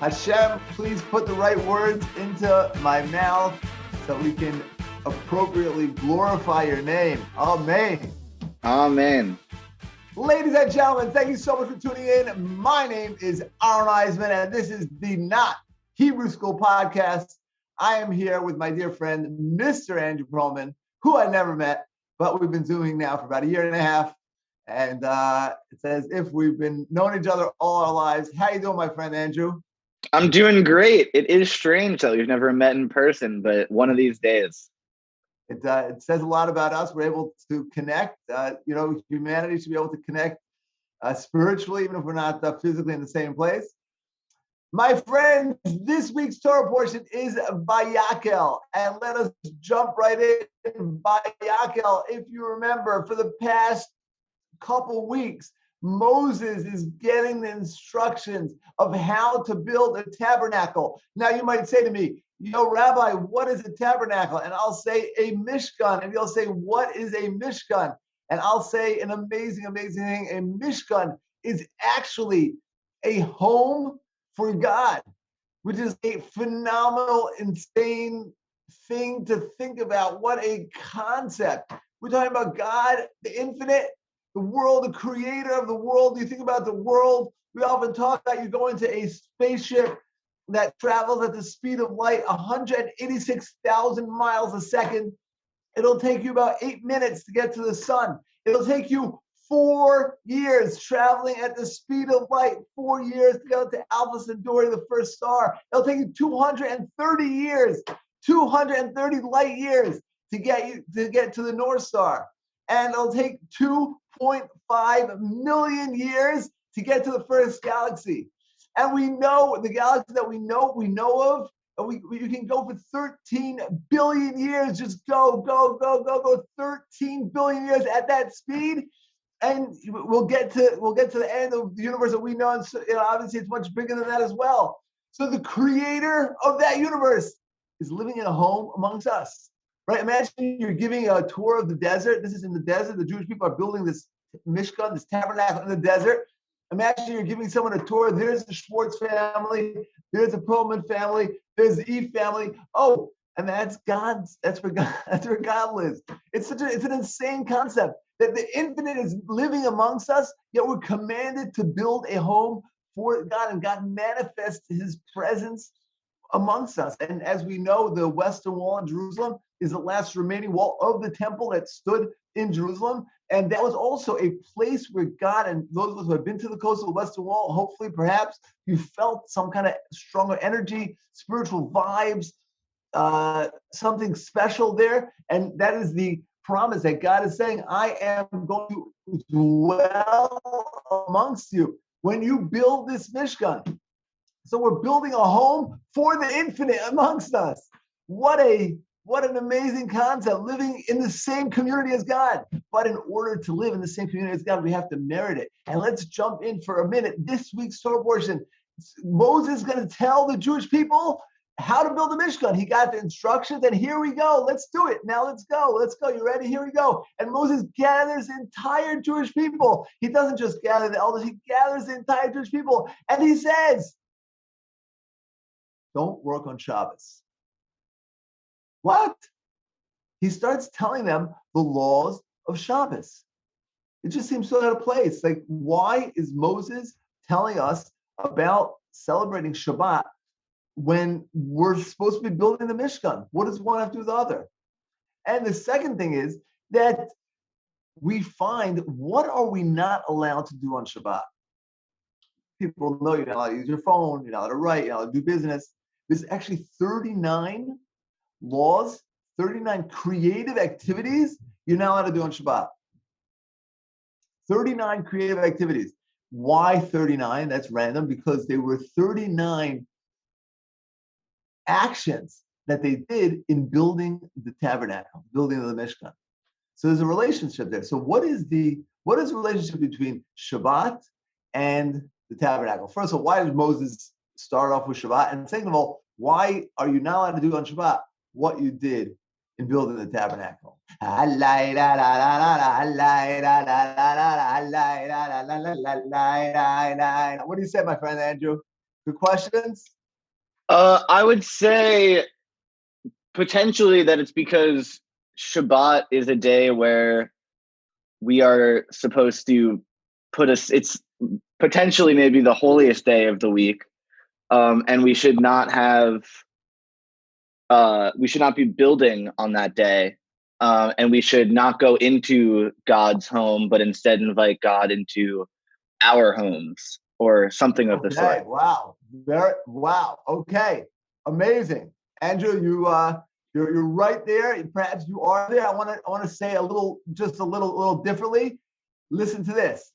Hashem, please put the right words into my mouth so we can appropriately glorify your name. Amen. Amen. Ladies and gentlemen, thank you so much for tuning in. My name is Aaron Eisman, and this is the Not Hebrew School podcast. I am here with my dear friend, Mr. Andrew Perlman, who I never met, but we've been Zooming now for about a year and a half. And it's as if we've been knowing each other all our lives. How you doing, my friend Andrew? I'm doing great. It is strange that we've never met in person, but one of these days. It says a lot about us. We're able to connect. Humanity should be able to connect spiritually, even if we're not physically in the same place. My friends, this week's Torah portion is Vayakhel, and let us jump right in. Vayakhel, if you remember, for the past couple weeks, Moses is getting the instructions of how to build a tabernacle. Now, you might say to me, Rabbi, what is a tabernacle? And I'll say a mishkan. And you'll say, what is a mishkan? And I'll say an amazing, amazing thing. A mishkan is actually a home for God, which is a phenomenal, insane thing to think about. What a concept. We're talking about God, the infinite, the world, the creator of the world. You think about the world, we often talk about you go into a spaceship that travels at the speed of light, 186,000 miles a second. It'll take you about 8 minutes to get to the sun. It'll take you 4 years traveling at the speed of light, 4 years to go to Alpha Centauri, the first star. It'll take you 230 years, 230 light years to get to the North Star. And it'll take 2.5 million years to get to the first galaxy. And we know the galaxy that we know of, and you can go for 13 billion years, just go, 13 billion years at that speed. And we'll get to the end of the universe that we know. And so, obviously, it's much bigger than that as well. So the creator of that universe is living in a home amongst us, right? Imagine you're giving a tour of the desert. This is in the desert. The Jewish people are building this mishkan, this tabernacle in the desert. Imagine you're giving someone a tour. There's the Schwartz family. There's the Perlman family. There's the Eve family. Oh, and that's God's. That's where God lives. It's an insane concept that the infinite is living amongst us, yet we're commanded to build a home for God, and God manifests his presence amongst us. And as we know, the Western Wall in Jerusalem is the last remaining wall of the temple that stood in Jerusalem. And that was also a place where God, and those of us who have been to the coast of the Western Wall, hopefully, perhaps, you felt some kind of stronger energy, spiritual vibes, something special there. And that is the promise that God is saying, I am going to dwell amongst you when you build this Mishkan. So we're building a home for the infinite amongst us. What an amazing concept, living in the same community as God. But in order to live in the same community as God, we have to merit it. And let's jump in for a minute. This week's Torah portion, Moses is going to tell the Jewish people how to build a Mishkan. He got the instructions, and here we go. Let's do it. Now let's go. You ready? Here we go. And Moses gathers the entire Jewish people. He doesn't just gather the elders. He gathers the entire Jewish people. And he says, don't work on Shabbos. What? He starts telling them the laws of Shabbos. It just seems so out of place. Like, why is Moses telling us about celebrating Shabbat when we're supposed to be building the Mishkan? What does one have to do with the other? And the second thing is that we find, what are we not allowed to do on Shabbat? People know you're not allowed to use your phone, you're not allowed to write, you're not allowed to do business. There's actually 39 laws, 39 creative activities you're not allowed to do on Shabbat. 39 creative activities. Why 39? That's random, because they were 39 actions that they did in building the tabernacle, building the Mishkan. So there's a relationship there. So what is the relationship between Shabbat and the tabernacle? First of all, why did Moses start off with Shabbat? And second of all, why are you not allowed to do on Shabbat what you did in building the tabernacle? What do you say, my friend Andrew? Good questions. I would say potentially that it's because Shabbat is a day where we are supposed to it's potentially maybe the holiest day of the week. And we should not be building on that day. And we should not go into God's home, but instead invite God into our homes or something of the sort. Wow. Wow. Okay. Amazing. Andrew, you're right there. Perhaps you are there. I want to say a little differently. Listen to this.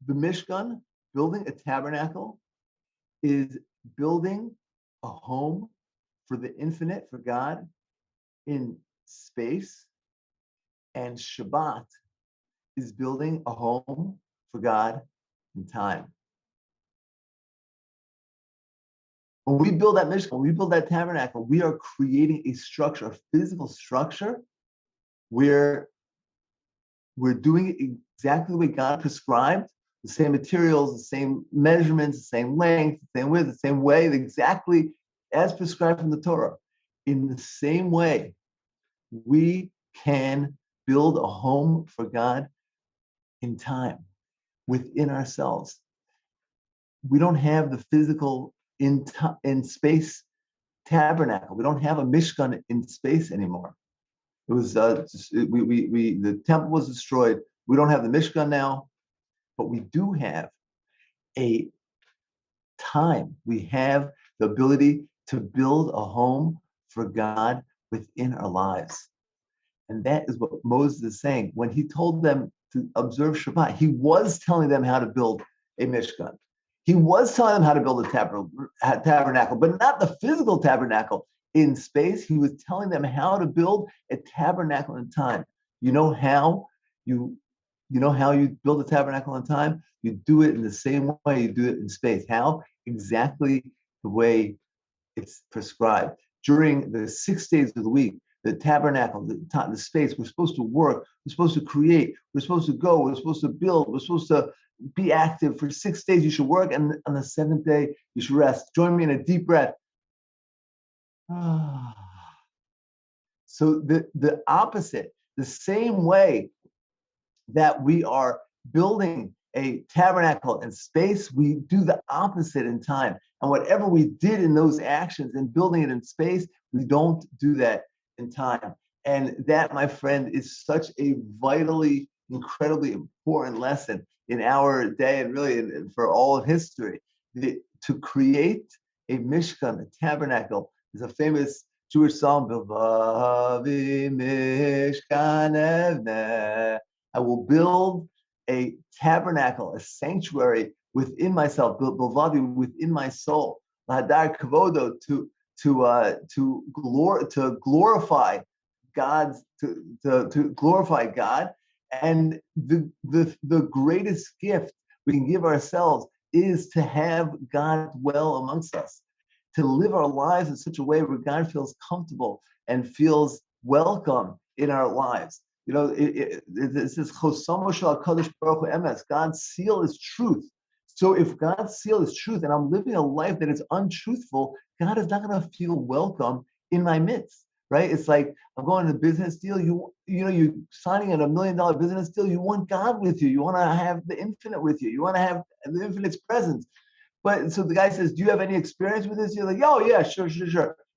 The Mishkan, building a tabernacle, is building a home for the infinite, for God, in space. And Shabbat is building a home for God in time. When we build that Mishkan, when we build that tabernacle, we are creating a structure, a physical structure, where we're doing it exactly the way God prescribed, the same materials, the same measurements, the same length, the same width, the same way, exactly as prescribed from the Torah. In the same way, we can build a home for God in time, within ourselves. We don't have the physical in space tabernacle. We don't have a Mishkan in space anymore. It was the temple was destroyed. We don't have the Mishkan now, but we do have a time. We have the ability to build a home for God within our lives. And that is what Moses is saying. When he told them to observe Shabbat, he was telling them how to build a Mishkan. He was telling them how to build a tabernacle, but not the physical tabernacle in space. He was telling them how to build a tabernacle in time. You know how you build a tabernacle in time? You do it in the same way you do it in space. How? Exactly the way it's prescribed. During the 6 days of the week, the tabernacle, the space, we're supposed to work, we're supposed to create, we're supposed to go, we're supposed to build, we're supposed to be active. For 6 days you should work, and on the 7th day you should rest. Join me in a deep breath. So the opposite, the same way that we are building a tabernacle in space, we do the opposite in time. And whatever we did in those actions in building it in space, we don't do that in time. And that, my friend, is such a vitally, incredibly important lesson in our day, and really for all of history. To create a Mishkan, a tabernacle, is a famous Jewish psalm, Bilvavi Mishkan Evneh. I will build a tabernacle, a sanctuary within myself, Bilvavi, within my soul. Lahadar Kavodo, to glorify God's to glorify God. And the greatest gift we can give ourselves is to have God dwell amongst us, to live our lives in such a way where God feels comfortable and feels welcome in our lives. You know, it says, God's seal is truth. So if God's seal is truth and I'm living a life that is untruthful, God is not going to feel welcome in my midst, right? It's like I'm going to a business deal. You're signing in $1 million business deal. You want God with you. You want to have the infinite with you. You want to have the infinite's presence. But so the guy says, do you have any experience with this? You're like, oh yeah, sure.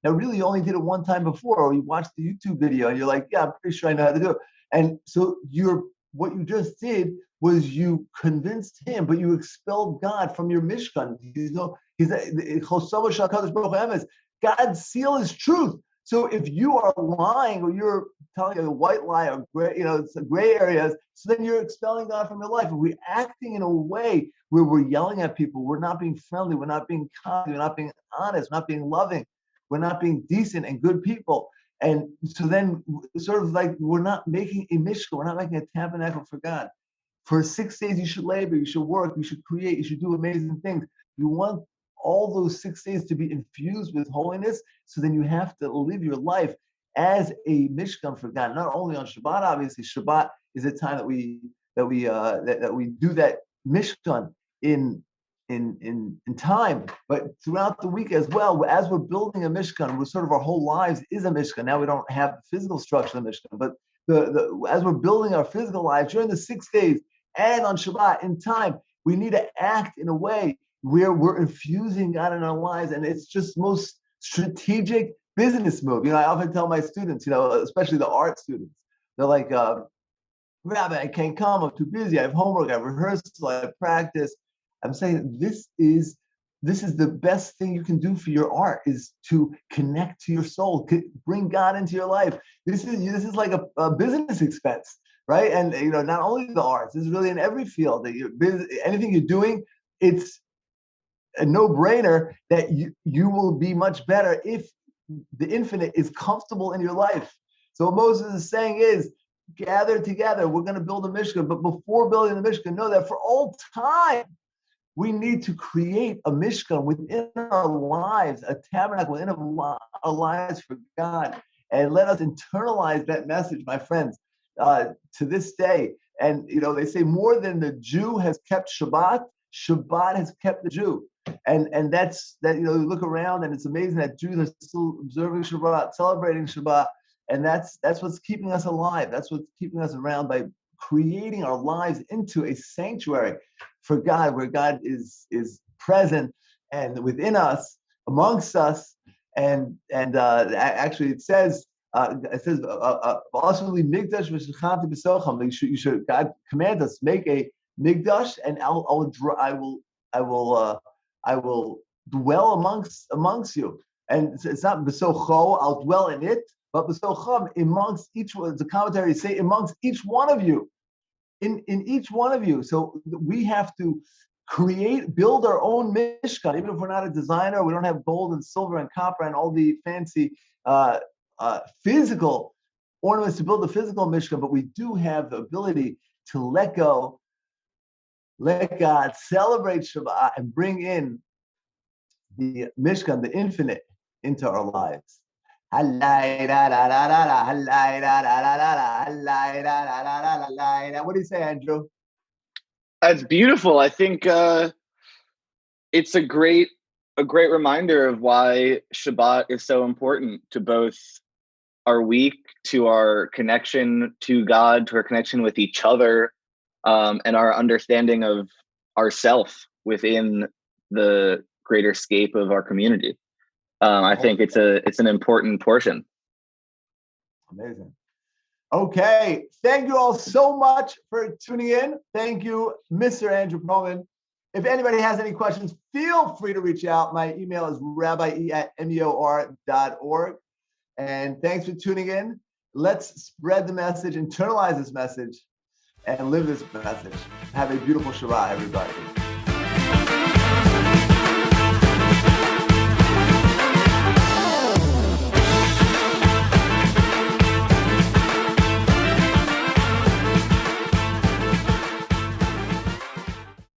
Now really you only did it one time before, or you watched the YouTube video and you're like, yeah, I'm pretty sure I know how to do it. And so what you just did was you convinced him, but you expelled God from your Mishkan. God's seal is truth. So if you are lying or you're telling a white lie or gray, it's gray areas, so then you're expelling God from your life. If we're acting in a way where we're yelling at people, we're not being friendly, we're not being kind, we're not being honest, we're not being loving, we're not being decent and good people. And so then sort of like we're not making a mishkan, we're not making a tabernacle for God. For 6 days you should labor, you should work, you should create, you should do amazing things. You want all those 6 days to be infused with holiness, so then you have to live your life as a mishkan for God. Not only on Shabbat, obviously, Shabbat is a time that we do that mishkan in in time, but throughout the week as well. As we're building a Mishkan, we're sort of our whole lives is a Mishkan. Now we don't have the physical structure of the Mishkan, but as we're building our physical lives during the 6 days and on Shabbat in time, we need to act in a way where we're infusing God in our lives, and it's just most strategic business move. I often tell my students, especially the art students, they're like, Rabbi, I can't come, I'm too busy, I have homework, I have rehearsal, I have practice. I'm saying this is the best thing you can do for your art, is to connect to your soul, bring God into your life. This is like a business expense, right? And not only the arts, this is really in every field that anything you're doing, it's a no-brainer that you will be much better if the infinite is comfortable in your life. So what Moses is saying is, gather together, we're going to build a Mishkan, but before building the Mishkan, know that for all time, we need to create a Mishkan within our lives, a tabernacle within our lives for God. And let us internalize that message, my friends, to this day. And, they say more than the Jew has kept Shabbat, Shabbat has kept the Jew. And that's that, you look around and it's amazing that Jews are still observing Shabbat, celebrating Shabbat. And that's what's keeping us alive. That's what's keeping us around, by creating our lives into a sanctuary for God, where God is present and within us, amongst us. And actually it says, you should, God command us, make a migdash, and I will dwell amongst you. And it's not b'socho, I'll dwell in it, but b'socham, amongst each one. The commentaries say amongst each one of you, in each one of you. So we have to build our own Mishkan, even if we're not a designer, we don't have gold and silver and copper and all the fancy physical ornaments to build the physical Mishkan, but we do have the ability to let go, let God, celebrate Shabbat, and bring in the Mishkan, the infinite, into our lives. What do you say, Andrew? That's beautiful. I think it's a great reminder of why Shabbat is so important to both our week, to our connection to God, to our connection with each other, and our understanding of ourself within the greater scape of our community. I think it's an important portion. Amazing. Okay, thank you all so much for tuning in. Thank you, Mr. Andrew Perlman. If anybody has any questions, feel free to reach out. My email is rabbi.meor.org. And thanks for tuning in. Let's spread the message, internalize this message, and live this message. Have a beautiful Shabbat, everybody.